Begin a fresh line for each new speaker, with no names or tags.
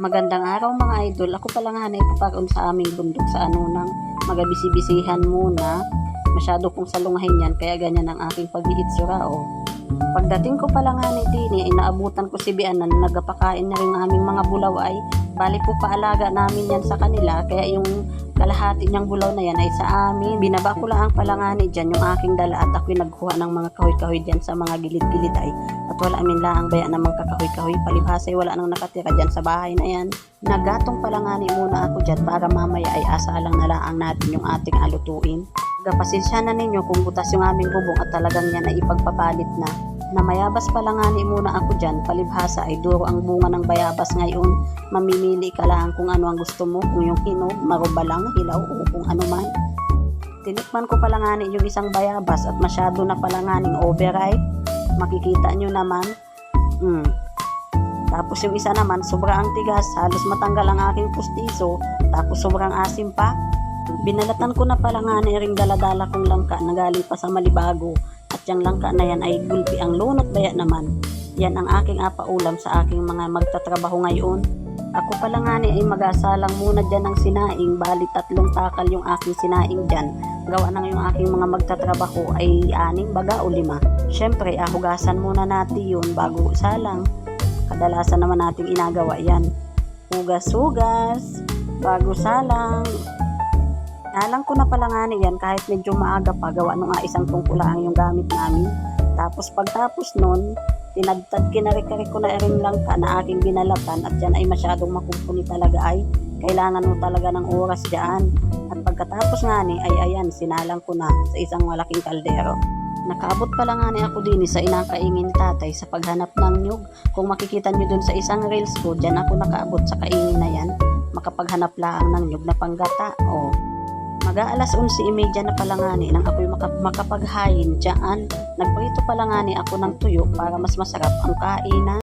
Magandang araw mga idol. Ako pala nga na ipaparoon sa aming bundok sa ng magabisi-bisihan muna. Masyado kong salungahin yan kaya ganyan ang aking paghihitsura o. Pagdating ko pala nga ni Tini ay naabutan ko si Bianan na nagapakain na rin aming mga bulaw ay bali po paalaga namin yan sa kanila kaya yung kalahati niyang bulaw na yan ay sa amin. Binaba ko lang pala nga ni dyan yung aking dala at ako'y nagkuha ng mga kahoy-kahoy dyan sa mga gilid-gilid ay at wala amin lang baya ng mga kakahoy-kahoy palibhasay wala nang nakatira dyan sa bahay na yan. Nagatong pala nga ni muna ako dyan para mamaya ay asalang na lang natin yung ating alutuin. Pasensya na ninyo kung butas yung aming bubong at talagang yan ay ipagpapalit na. Namayabas pala nga ni muna ako dyan, palibhasa ay duro ang bunga ng bayabas ngayon. Mamimili ka lang kung ano ang gusto mo, kung yung hinog, maruba lang, hilaw o kung ano man. Tinikman ko pala nga ni yung isang bayabas at masyado na pala nga ning overripe. Makikita nyo naman. Tapos yung isa naman, sobrang tigas, halos matanggal ang aking pustiso, tapos sobrang asim pa. Binalatan ko na pala nga na ring daladala kong langka na galing pa sa Malibago at yung langka na yan ay gulpi ang lunot baya naman. Yan ang aking apaulam sa aking mga magtatrabaho ngayon. Ako pala nga ni ay mag-asalang muna dyan ng sinaing, bali 3 takal yung aking sinaing dyan. Gawa na yung aking mga magtatrabaho ay 6 baga o 5. Syempre ahugasan muna natin yun bago salang. Kadalasan naman nating inagawa yan. Hugas-hugas bago salang. Nalang ko na pala nga yan kahit medyo maaga pa gawa nung isang tungkulaan yung gamit namin. Tapos pagtapos nun, tinadtad kinari-kari ko na rin langka na aking binalatan at yan ay masyadong makumpuni talaga ay kailangan mo talaga ng oras dyan. At pagkatapos nga ay ayan, sinalang ko na sa isang malaking kaldero. Nakaabot pala nga ako din sa inakaingin tatay sa paghanap ng nyug. Kung makikita nyo dun sa isang reels ko, dyan ako nakaabot sa kaingin na yan. Makapaghanap lang ng nyug na panggata. Mag-aalas 11:30 na pala nga nang ako'y makapaghain dyan. Nagprito pala nga ako ng tuyo para mas masarap ang kainan.